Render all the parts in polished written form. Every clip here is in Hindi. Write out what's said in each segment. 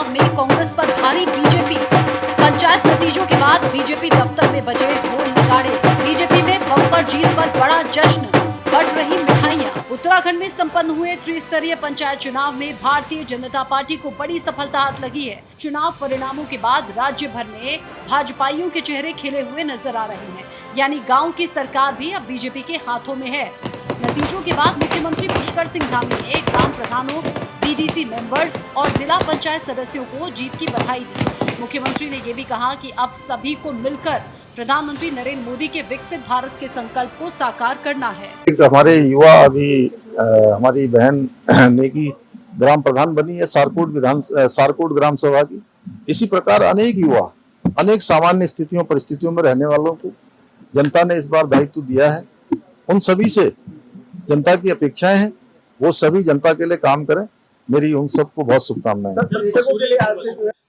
चुनाव में कांग्रेस पर भारी बीजेपी। पंचायत नतीजों के बाद बीजेपी दफ्तर में बजे ढोल नगाड़े। बीजेपी में बम्पर जीत पर बड़ा जश्न, बट रही मिठाइयां। उत्तराखंड में संपन्न हुए त्रिस्तरीय पंचायत चुनाव में भारतीय जनता पार्टी को बड़ी सफलता हाथ लगी है। चुनाव परिणामों के बाद राज्य भर में भाजपाइयों के चेहरे खिले हुए नजर आ रहे हैं, यानी गांव की सरकार भी अब बीजेपी के हाथों में है। नतीजों के बाद मुख्यमंत्री पुष्कर सिंह धामी ने ग्राम प्रधानों, बीडीसी मेंबर्स और जिला पंचायत सदस्यों को जीत की बधाई दी। मुख्यमंत्री ने ये भी कहा कि अब सभी को मिलकर प्रधानमंत्री नरेंद्र मोदी के विकसित भारत के संकल्प को साकार करना है। हमारे युवा अभी हमारी बहन नेगी ग्राम प्रधान बनी है सारकोट ग्राम सभा की। इसी प्रकार अनेक युवा अनेक सामान्य स्थितियों परिस्थितियों में रहने वालों को जनता ने इस बार दायित्व दिया है। उन सभी से जनता की अपेक्षाएं हैं, वो सभी जनता के लिए काम करें। मेरी उन सबको बहुत शुभकामनाएं।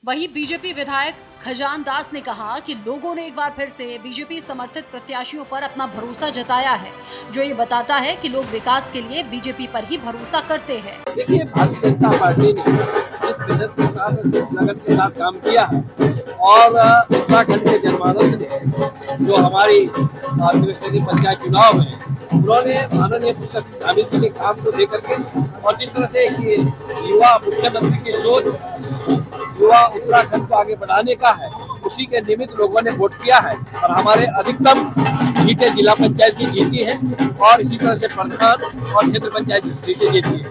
वहीं बीजेपी विधायक खजान दास ने कहा कि लोगों ने एक बार फिर से बीजेपी समर्थित प्रत्याशियों पर अपना भरोसा जताया है, जो ये बताता है कि लोग विकास के लिए बीजेपी पर ही भरोसा करते हैं। देखिए, भारतीय जनता पार्टी ने जिस मेहनत के साथ लगन के साथ काम किया है और उत्तराखंड के जनमानस ने जो हमारी त्रिस्तरीय पंचायत चुनाव में उन्होंने माननीय पुष्कर सिंह धामी जी के काम को लेकर के और जिस तरह से युवा मुख्यमंत्री की सोच युवा उत्तराखंड को आगे बढ़ाने का है, उसी के निमित्त लोगों ने वोट किया है और हमारे अधिकतम सीटें जिला पंचायत की जीती हैं और इसी तरह से प्रधान और क्षेत्र पंचायत की सीटें जीती है।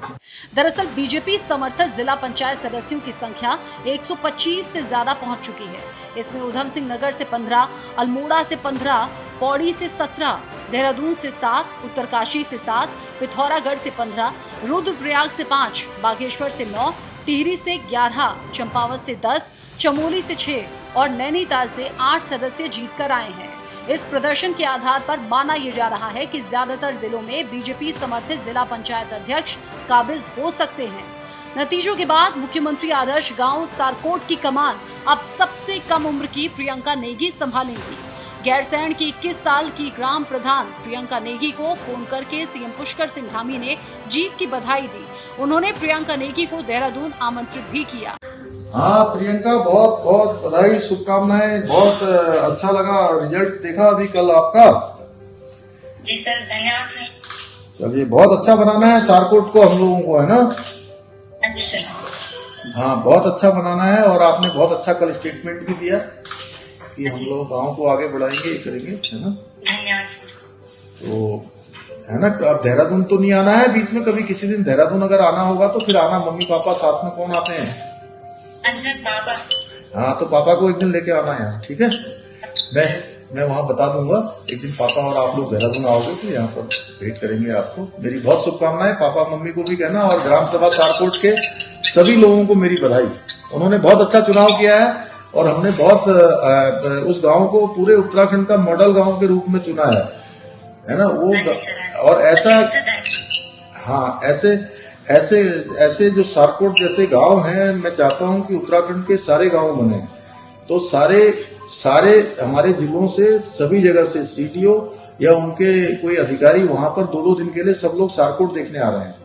दरअसल बीजेपी समर्थित जिला पंचायत सदस्यों की संख्या 125 से ज्यादा पहुंच चुकी है। इसमें उधम सिंह नगर से 15, अल्मोड़ा से 15, पौड़ी से 17, देहरादून से 7, उत्तरकाशी से 7, पिथौरागढ़ से 15, रुद्रप्रयाग से 5, बागेश्वर से 9, टिहरी से 11, चंपावत से 10, चमोली से 6 और नैनीताल से 8 सदस्य जीतकर आए हैं। इस प्रदर्शन के आधार पर माना यह जा रहा है कि ज्यादातर जिलों में बीजेपी समर्थित जिला पंचायत अध्यक्ष काबिज हो सकते हैं। नतीजों के बाद मुख्यमंत्री आदर्श गांव सारकोट की कमान अब सबसे कम उम्र की प्रियंका नेगी संभालेंगी। गैरसैंण की 21 साल की ग्राम प्रधान प्रियंका नेगी को फोन करके सीएम पुष्कर सिंह धामी ने जीत की बधाई दी। उन्होंने प्रियंका नेगी को देहरादून आमंत्रित भी किया। हाँ प्रियंका, बहुत बहुत बधाई, शुभकामनाएं। बहुत अच्छा लगा रिजल्ट देखा अभी कल आपका। जी सर, धन्यवाद सर। चलिए, बहुत अच्छा बनाना है सारकोट को हम लोगों को, है ना? जी सर। हाँ, बहुत अच्छा बनाना है और आपने बहुत अच्छा कल स्टेटमेंट भी दिया कि हम लोग गांव को आगे बढ़ाएंगे, ये करेंगे, है ना? धन्यवाद। तो है ना, अब देहरादून तो नहीं आना है बीच में कभी। किसी दिन देहरादून अगर आना होगा तो फिर आना। मम्मी पापा साथ में कौन आते हैं? अच्छा पापा। हाँ, तो पापा को एक दिन लेके आना है, ठीक है? मैं वहाँ बता दूंगा एक दिन पापा और आप लोग देहरादून आओगे तो यहाँ पर वेट करेंगे आपको। मेरी बहुत शुभकामनाएं। पापा मम्मी को भी कहना और ग्राम सभा सारकोट के सभी लोगों को मेरी बधाई। उन्होंने बहुत अच्छा चुनाव किया है और हमने बहुत उस गांव को पूरे उत्तराखंड का मॉडल गांव के रूप में चुना है ना? वो और ऐसा, हाँ, ऐसे जो सारकोट जैसे गांव हैं, मैं चाहता हूं कि उत्तराखंड के सारे गांव बने। तो सारे हमारे जिलों से सभी जगह से सीडीओ या उनके कोई अधिकारी वहां पर 2-2 दिन के लिए सब लोग सारकोट देखने आ रहे हैं।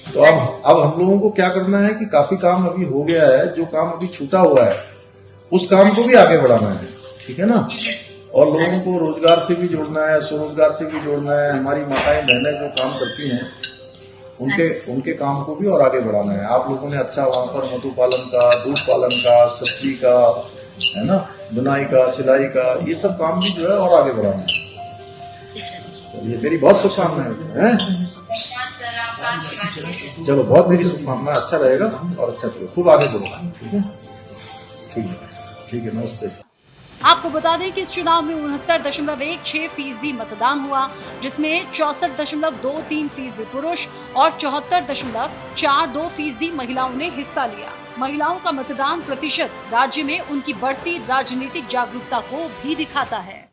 तो अब हम लोगों को क्या करना है कि काफी काम अभी हो गया है, जो काम अभी छूटा हुआ है उस काम को भी आगे बढ़ाना है, ठीक है ना? और लोगों को रोजगार से भी जोड़ना है, स्वरोजगार से भी जोड़ना है। हमारी माताएं बहनें जो काम करती हैं उनके काम को भी और आगे बढ़ाना है। आप लोगों ने अच्छा वहां पर मधु पालन का, दूध पालन का, सब्जी का, है ना, बुनाई का, सिलाई का, ये सब काम भी जो है और आगे बढ़ाना है। ये मेरी बहुत शुभकामनाएं हैं। चलो, बहुत मेरी शुभकामनाएं। अच्छा रहेगा और अच्छा करो, खूब आगे बढ़ो, ठीक है? ठीक है, नमस्ते। आपको बता दें कि इस चुनाव में 69.16% मतदान हुआ, जिसमें 64.23% पुरुष और 74.42% महिलाओं ने हिस्सा लिया। महिलाओं का मतदान प्रतिशत राज्य में उनकी बढ़ती राजनीतिक जागरूकता को भी दिखाता है।